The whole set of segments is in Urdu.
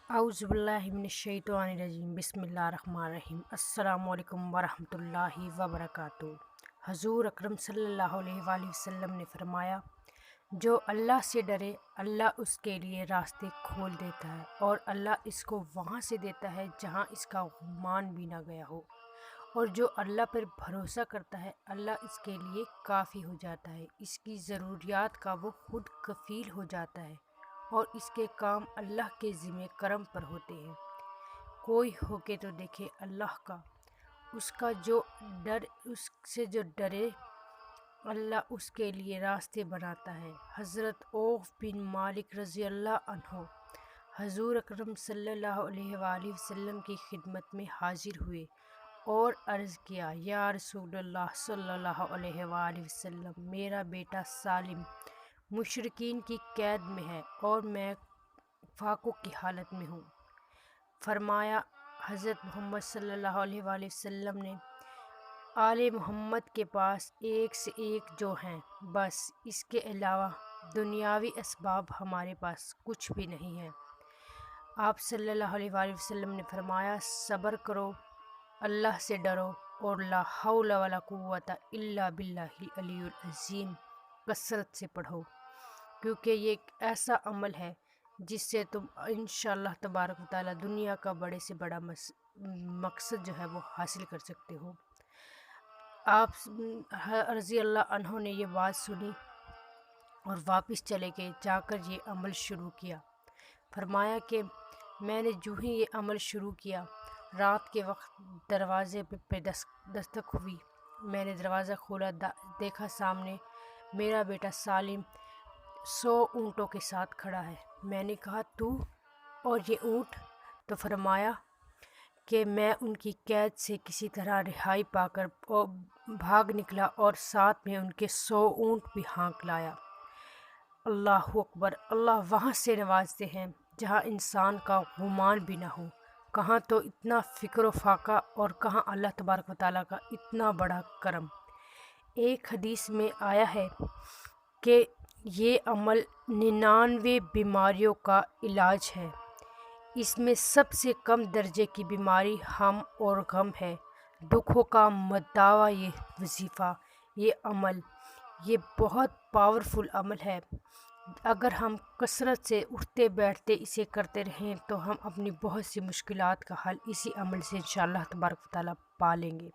اعوذ باللہ من الشیطان الرجیم بسم اللہ الرحمن الرحیم السلام علیکم ورحمۃ اللہ وبرکاتہ۔ حضور اکرم صلی اللہ علیہ وآلہ وسلم نے فرمایا، جو اللہ سے ڈرے اللہ اس کے لیے راستے کھول دیتا ہے اور اللہ اس کو وہاں سے دیتا ہے جہاں اس کا گمان بھی نہ گیا ہو، اور جو اللہ پر بھروسہ کرتا ہے اللہ اس کے لیے کافی ہو جاتا ہے، اس کی ضروریات کا وہ خود کفیل ہو جاتا ہے اور اس کے کام اللہ کے ذمہ کرم پر ہوتے ہیں۔ کوئی ہو کے تو دیکھے اللہ کا، اس سے جو ڈرے اللہ اس کے لیے راستے بناتا ہے۔ حضرت عوف بن مالک رضی اللہ عنہ حضور اکرم صلی اللہ علیہ وآلہ وسلم کی خدمت میں حاضر ہوئے اور عرض کیا، یا رسول اللہ صلی اللہ علیہ وآلہ وسلم، میرا بیٹا سالم مشرکین کی قید میں ہے اور میں فاقوں کی حالت میں ہوں۔ فرمایا حضرت محمد صلی اللہ علیہ وآلہ وسلم نے، آل محمد کے پاس ایک سے ایک جو ہیں، بس اس کے علاوہ دنیاوی اسباب ہمارے پاس کچھ بھی نہیں ہے۔ آپ صلی اللہ علیہ وآلہ وسلم نے فرمایا، صبر کرو، اللہ سے ڈرو اور لا حول ولا قوت الا باللہ العلی العظیم کثرت سے پڑھو، کیونکہ یہ ایک ایسا عمل ہے جس سے تم انشاءاللہ تبارک و تعالیٰ دنیا کا بڑے سے بڑا مقصد جو ہے وہ حاصل کر سکتے ہو۔ آپ رضی اللہ عنہ نے یہ بات سنی اور واپس چلے گئے، جا کر یہ عمل شروع کیا۔ فرمایا کہ میں نے جو ہی یہ عمل شروع کیا، رات کے وقت دروازے پہ دستک ہوئی، میں نے دروازہ کھولا، دیکھا سامنے میرا بیٹا سالم 100 اونٹوں کے ساتھ کھڑا ہے۔ میں نے کہا، تو اور یہ اونٹ؟ تو فرمایا کہ میں ان کی قید سے کسی طرح رہائی پا کر بھاگ نکلا اور ساتھ میں ان کے 100 اونٹ بھی ہانک لایا۔ اللہ اکبر! اللہ وہاں سے نوازتے ہیں جہاں انسان کا گمان بھی نہ ہو، کہاں تو اتنا فکر و فاقہ اور کہاں اللہ تبارک و تعالیٰ کا اتنا بڑا کرم۔ ایک حدیث میں آیا ہے کہ یہ عمل 99 بیماریوں کا علاج ہے، اس میں سب سے کم درجے کی بیماری ہم اور غم ہے۔ دکھوں کا مداوا یہ وظیفہ، یہ عمل، یہ بہت پاورفل عمل ہے۔ اگر ہم کثرت سے اٹھتے بیٹھتے اسے کرتے رہیں تو ہم اپنی بہت سی مشکلات کا حل اسی عمل سے انشاءاللہ تبارک و تعالیٰ پا لیں گے۔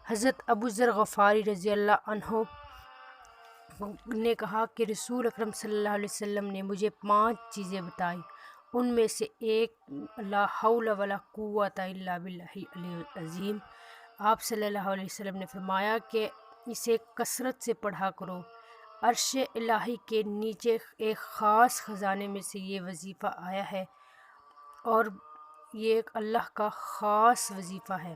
حضرت ابو ذر غفاری رضی اللہ عنہ نے کہا کہ رسول اکرم صلی اللہ علیہ وسلم نے مجھے 5 چیزیں بتائیں، ان میں سے ایک لا حول ولا قوت الا باللہ العلی العظیم۔ آپ صلی اللہ علیہ وسلم نے فرمایا کہ اسے کثرت سے پڑھا کرو۔ عرش الہی کے نیچے ایک خاص خزانے میں سے یہ وظیفہ آیا ہے اور یہ ایک اللہ کا خاص وظیفہ ہے۔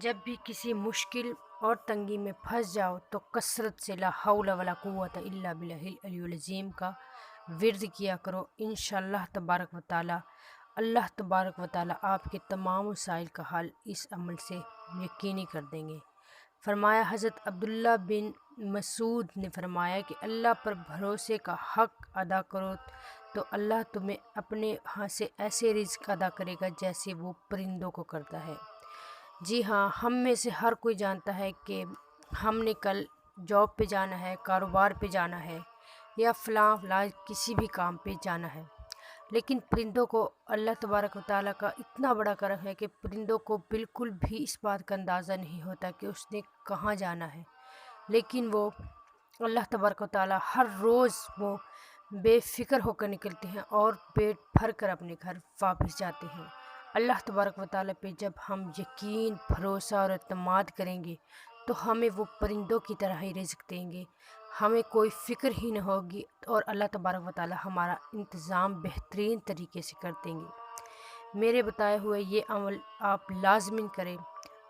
جب بھی کسی مشکل اور تنگی میں پھنس جاؤ تو کثرت سے لا حول ولا قوت الا باللہ العلی العظیم کا ورد کیا کرو، انشاءاللہ تبارک و تعالیٰ اللہ تبارک و تعالیٰ آپ کے تمام مسائل کا حل اس عمل سے یقینی کر دیں گے۔ فرمایا حضرت عبداللہ بن مسعود نے فرمایا کہ اللہ پر بھروسے کا حق ادا کرو تو اللہ تمہیں اپنے ہاں سے ایسے رزق ادا کرے گا جیسے وہ پرندوں کو کرتا ہے۔ جی ہاں، ہم میں سے ہر کوئی جانتا ہے کہ ہم نے کل جاب پہ جانا ہے، کاروبار پہ جانا ہے یا فلاں کسی بھی کام پہ جانا ہے، لیکن پرندوں کو اللہ تبارک و تعالیٰ کا اتنا بڑا کرم ہے کہ پرندوں کو بالکل بھی اس بات کا اندازہ نہیں ہوتا کہ اس نے کہاں جانا ہے، لیکن وہ اللہ تبارک و تعالیٰ ہر روز وہ بے فکر ہو کر نکلتے ہیں اور پیٹ بھر کر اپنے گھر واپس جاتے ہیں۔ اللہ تبارک و تعالیٰ پہ جب ہم یقین، بھروسہ اور اعتماد کریں گے تو ہمیں وہ پرندوں کی طرح ہی رزق دیں گے، ہمیں کوئی فکر ہی نہ ہوگی اور اللہ تبارک و تعالیٰ ہمارا انتظام بہترین طریقے سے کر دیں گے۔ میرے بتائے ہوئے یہ عمل آپ لازماً کریں۔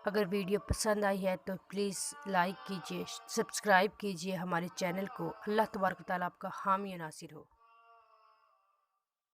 اگر ویڈیو پسند آئی ہے تو پلیز لائک کیجیے، سبسکرائب کیجیے ہمارے چینل کو۔ اللہ تبارک و تعالیٰ آپ کا حامی و ناصر ہو۔